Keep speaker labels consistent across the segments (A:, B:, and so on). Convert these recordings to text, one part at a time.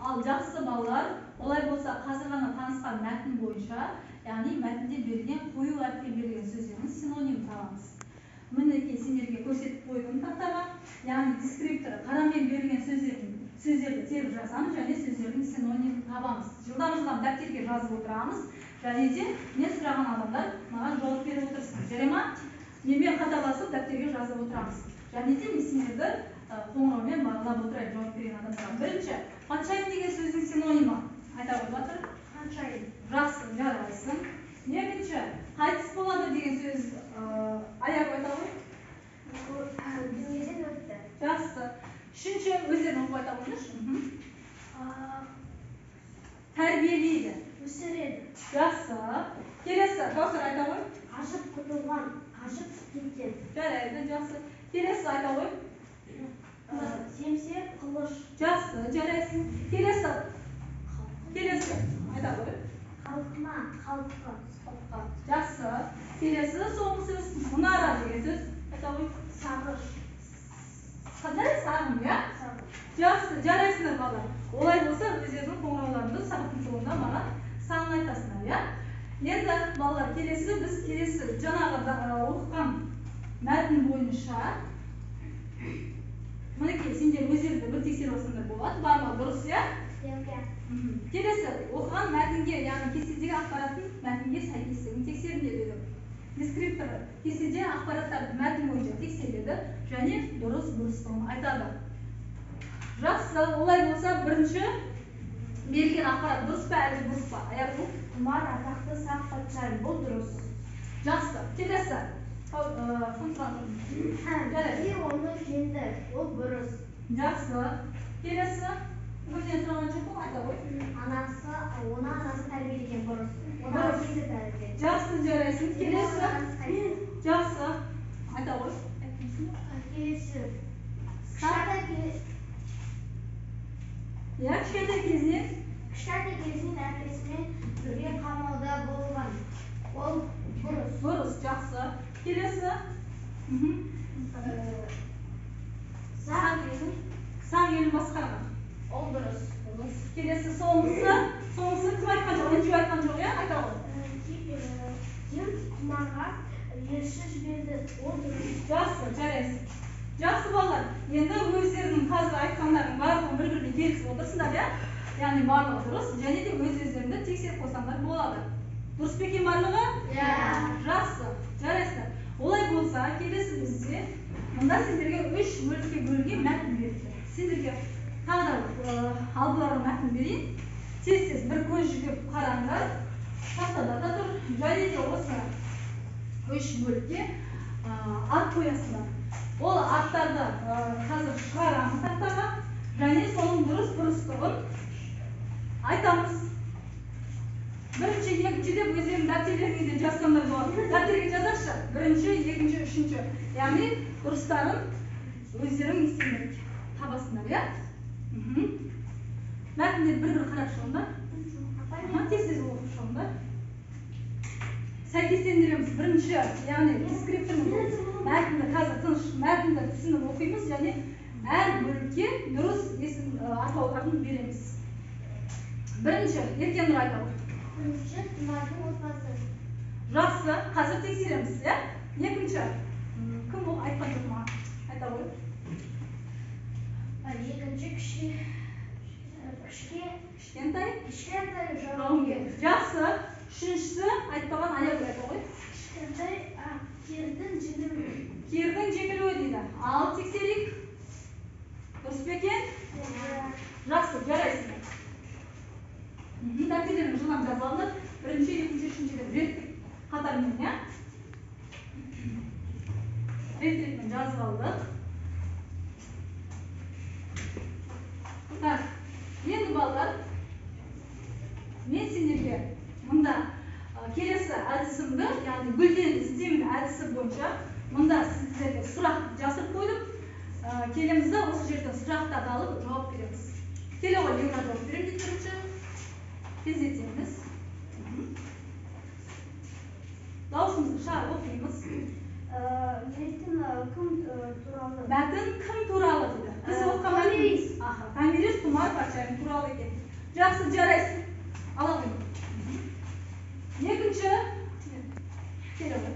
A: Ал жақсы балалар, олай болса қазір ғана танысқан мәтін бойынша, яғни мәтінде берілген қою әріпте берілген сөздердің синоним табамыз. Мінекей сендерге көрсетіп қойдым тақтаға, яғни дескрипторы қарамен берілген сөздерді теріп жазамыз және сөздердің синонимін табамыз. Жылдам дәптерге жазып отырамыз, және де мен сұраған адамдар маған жауап беріп отырсын. Жарай ма? Менімен қатарласып дәптерге жазып отырамыз. Және де мен сендерді қоңыраумен бағалап отырайын жауап берген адамдарға. Бірінші, патшайым деген сөздің синонимі айта қойып жатыр. Патшайым. Жақсы, жарайсың. Екінші, қайтыс болады деген сөз аяқ айта қой.
B: Дүниеден өтті.
A: Жақсы. Үшінші, өздерін оқып айта қойыңызшы. Тәрбиелейді.
B: Өсіреді.
A: Жақсы. Келесі, Каусар айта қой.
B: Қашып құтылған, қашып кеткен.
A: Жарайды, жақсы. Келесі айта қой.
B: Семсер, қылыш.
A: Жақсы, жарайсың. Келесі айта қой.
B: Халқына, халыққа.
A: Жақсы. Келесі соңғы сөз мұнара деген сөз айта қой.
B: Сағыш.
A: Қандай сағым, я? Жақсы, жарайсыңдар балалар. Олай болса, өздерінің қоңырауларында сағаттың соңында маған санын айтасыңдар, я? Енді балалар, біз жаңағы оқыған мәтін бойынша мінекей сендер өздеріңді бір тексеріп алсаңдар болады, бар ма, дұрыс, я? Келесі, оқыған мәтінге, яғни кестедегі ақпараттың мәтінге сәйкестігін тексеріңдер деді. Дескрипторы кестеде ақпараттарды мәтін бойынша тексереді және дұрыс-бұрыстығын айтады. Жақсы, олай болса, бірінші берілген ақпарат дұрыс па, әлде бұрыс па? Аяқ бұл?
B: Тұмар атақты сақ патшайым, бұл дұрыс.
A: Жақсы, келесі.
B: Оны жеңді, ол бұрыс.
A: Жақсы. Келесі. Өзінен сұраған жоқ қой, айта қой.
B: Оны анасы тәрбиелеген бұрыс. Оны әкесі тәрбиелеген.
A: Жақсы, жарайсың. Келесі. Жақсы. Айта қой.
B: Келесі.
A: Кішкентай кезінен әкесімен
B: бірге қамауда болған. Ол бұрыс.
A: Бұрыс, жақсы. Келесі. Сақ елін басқарған.
B: Ол дұрыс.
A: Келесі соңғысы кім айтқан жоқ, үнжу айтқан жоқ, я? Айта ғой.
B: Кем тұмарға елші жіберді. Ол дұрыс.
A: Жақсы, жарайсың. Жақсы балалар, енді өздерінің қазір айтқандардың барлығын бір-біріне келісіп отырсыңдар, я? Яғни барлығы дұрыс, және де өздеріңді тексеріп қойсаңдар болады. Дұрыс па екен барлығы?
B: Иә.
A: Жақсы, жарайсыңдар. Олай болса, келесі бізде мұнда сендерге 3 бөлікке бөлінген мәтін берілді. Сендерге тағы да алдыларға мәтін берейін. Тез бір көз жүгіріп қараңдар. Тақтада да тұр. Және де осы 3 бөлікке ат қоясыңдар. Ол аттарды қазір шығарамыз тақтаға. Және соның дұрыс-бұрыстығын айтамыз. Бірінші, екінші деп өздерінің дәптерлеріңізде жазсаңдар болады. Дәптерге жазаршы. Бірінші, екінші, үшінші. Яғни дұрыстарын өздерің естемек табасыңдар, я? Мәтіндер бір-бір қарап шығыңдар. Тез оқып шығыңдар. Сәйкестендіреміз. Бірінші, яғни дескрипторын мәтінді қазір тыныш мәтінді түсініп оқимыз және әр бөлікке дұрыс атауларын береміз. Бірінші, Еркен Нұр айта ғой.
B: Бірінші, Тұмардың отбасы.
A: Жақсы, қазір тексереміз, я? Екінші, кім ол айтқан жоқ ма? Айта ғой.
B: Екінші, кішкентай жауынгер.
A: Жақсы, үшіншісі айтпаған аяқ айта ғой.
B: Кішкентай кердің жеңілуі.
A: Кердің жеңілуі дейді. Ал тексерейік. Дұрыс па екен? Жақсы, жарайсың. Дәптердің жылдам жазып алыңдар. Бірінші, екінші, үшінші деп реттік қатармен, я? Реттікмен жазып алдық. Енді балалар, мен сендерге мұнда келесі әдісімді, яғни гүлден іздемін әдісі бойынша мұнда сіздерге сұрақ жасырып қойдым. Келемізді осы жерден сұрақтарды алып жауап береміз. Келе ғой, еура жауап берем дейді бірінші. Тездетеміз. Дауысымызды шығарып оқимыз.
B: Мәтін кім туралы?
A: Мәтін кім туралы дейді. Біз оқыған Томирис, Тұмар патша жайым туралы екен. Жақсы, жарайсың. Ала қой. Екінші, келе ғой.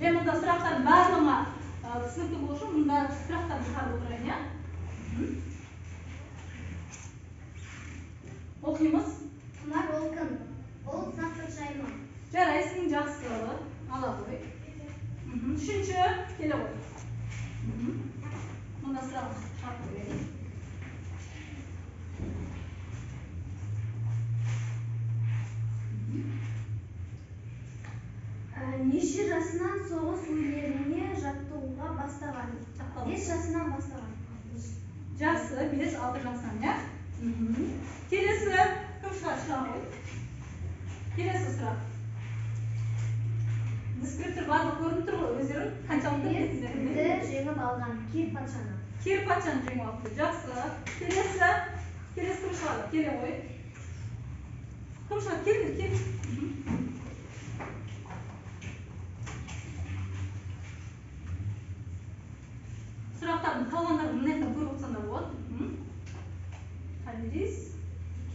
A: Мен мұнда сұрақтардың барлығына түсінікті болу үшін мұнда сұрақтарды шығарып отырайын, иә? Оқимыз.
B: Тұмар ол кім? Ол сақ патшайым ма?
A: Жарайсың, жақсы. Ала қой. Үшінші, келе ғой. Мұнда сұрақ шығарып қояйын.
B: Неше жасынан соғыс өнеріне жаттығуға бастаған? 5 жасынан бастаған.
A: Жақсы, 5-6 жасынан, иә? Келесі, кім шығар ғой? Келесі сұрақ. Дескриптор барлық көрініп тұр ғой, өздерің қаншалықты білесіздер?
B: Кімді жеңіп алған? Кир патшаны.
A: Кир патшаны жеңіп алыпты. Жақсы. Келесі кім шығар? Келе ғой. Кім шығар? Кел. Сұрақтардың қалғандарын мынаяқтан көріп отырсаңдар болады. Томирис.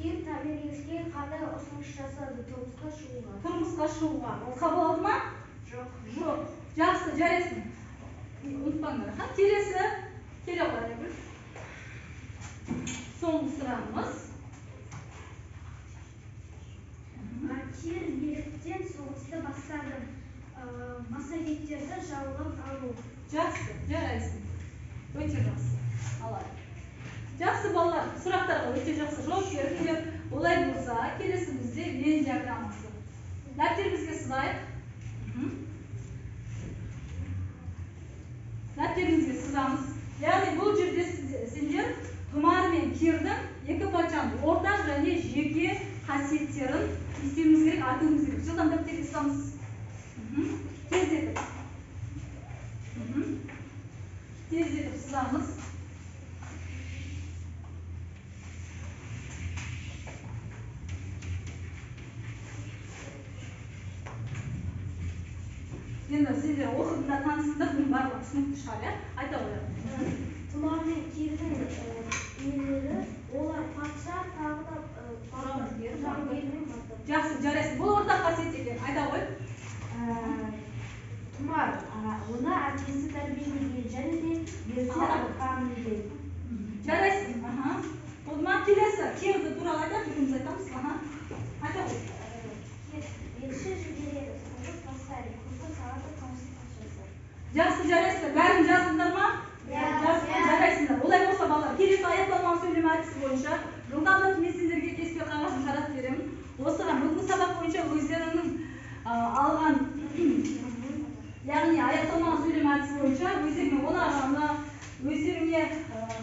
B: Кир Томириске қандай ұсыныс жасады тұрмысқа шығуға?
A: Тұрмысқа шығуға. Ол қабыл алды ма? Жоқ. Жақсы, жарайсың. Ұмытпаңдар. Келесі. Келе ғой. Соңғы сұрағымыз.
B: Кир биліктен соғысты бастады. Массагеттерді жаулап алу.
A: Жақсы, жарайсың. Өте жақсы. Алайық. Жақсы балалар, сұрақтарға өте жақсы жауап бердіңдер. Олай болса, келесі бізде Вен диаграммасы. Дәптерімізге сызайық. Дәптерімізге сызамыз. Яғни бұл жерде сендер Тұмар мен Кирдің екі патшаның ортақ және жеке қасиеттерін естуіміз керек, айтуымыз керек. Жылдам дәптерге сызамыз. Тездетіп сызамыз. Енді сендер оқыдыңдар, танысыңдар, бұның барлығы түсінікті шығар, иә? Айта қояйық.
B: Тұмар мен Кирдің үйлері, олар патша тағы да жауынгермен бастады.
A: Жақсы, жарайсың. Бұл ортақ қасиет екен. Айта қой.
B: Тұмар оны әкесі тәрбиелеген және де ерте атқа мінген.
A: Жарайсың. Одан келесі Кирді туралы айтайық, біріміз айтамыз. Айта қой.
B: Елші жібереді, соғыс бастайды, күлкі салады, қарсы патшасы.
A: Жақсы, жарайсыңдар. Бәрін жаздыңдар ма? Жақсы, жарайсыңдар. Олай болса балалар, келесі аяқталмаған сөйлем әдісі бойынша жылдамдатып мен сендерге кеспе қағазын жаратып беремін. Осыған бүгінгі сабақ бойынша өздерінің алған, яғни аяқталмаған сөйлем әдісі бойынша өздеріне ұнағаны, өздеріне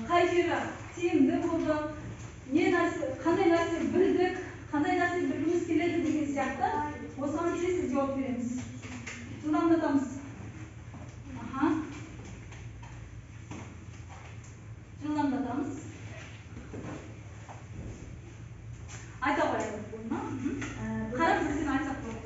A: қай жері тиімді болды, қандай нәрсе білдік, қандай нәрсе білгіміз келеді деген сияқты осыған тез жауап береміз. Жылдамдатамыз. Жылдамдатамыз. Айта қояйық. Қарап жүрсен айтсақ болады.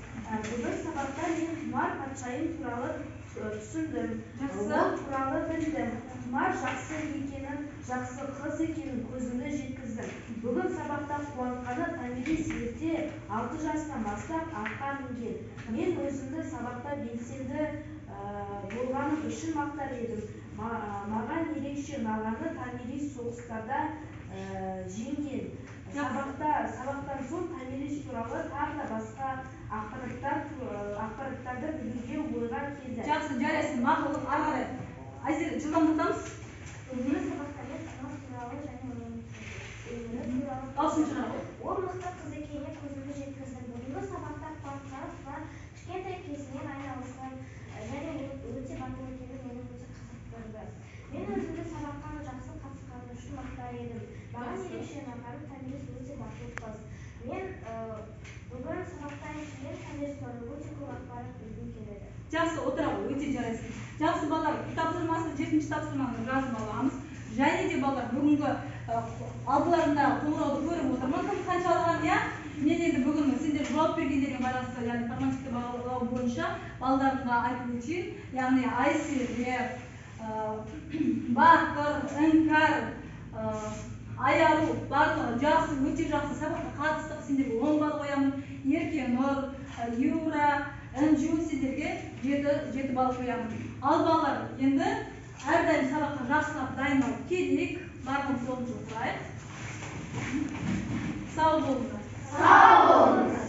B: Бүгін сабақта мен Тұмар патшайым туралы түсіндім.
A: Жақсы.
B: Ол туралы білдім. Тұмар жақсы екенін, жақсы қыз екенін көзімді жеткіздім. Бүгін сабақта қуантқаны Томирис ерте 6 жасынан бастап атқа мінген. Мен өзімді сабақта белсенді болғаным үшін мақтар едім. Маған ерекше ұнағаны Томирис соғыстарда жеңген. Сабақтан соң Томирис туралы тағы да басқа ақпараттарды білуге ойға келді.
A: Жақсы, жарайсың. Мақұл, ары қарай. Айзере, жылдамдатамыз.
B: Бүгінгі сабақта мен Тұмар туралы және оның
A: Дауысын шығар.
B: Ол мықты қыз екеніне көзімді жеткіздім. Бүгінгі сабақта қуантқан Тұмар кішкентай кезінен айналысқан және өте батыл екені мені өте қызықтырды. Мен өзімді сабаққа жақсы қатысқаным үшін мақтар едім. Маған ерекше ұнағаны Томирис өте батыл қыз. Мен бүгін сабақтан кейін Томирис туралы өте көп ақпарат білгім келеді.
A: Жақсы, отыра ғой, өте жарайсың. Жақсы балалар, тапсырмасы 7-ші тапсырманы жазып аламыз. Және де балалар бүгінгі алдыларында қоңырауды көріп отырмын. Кім қанша алған, иә? Мен енді бүгін сендер жауап бергендерге байланысты, яғни формативті бағалау бойынша балаларымға айтып өтейін. Яғни ICF, Бақыр, Іңкәр, Аяру, барлығы жақсы, өте жақсы сабаққа қатыстық. Сендерге 10 балл қоямын. Ерке Нұр, Юра, Інжу сендерге 7 балл қоямын. Ал балалар, енді әрдайым сабаққа жақсылап дайындалып келейік. Барлығымыз орнымызға отырайық. Сау болыңыздар.
B: Sağ olun.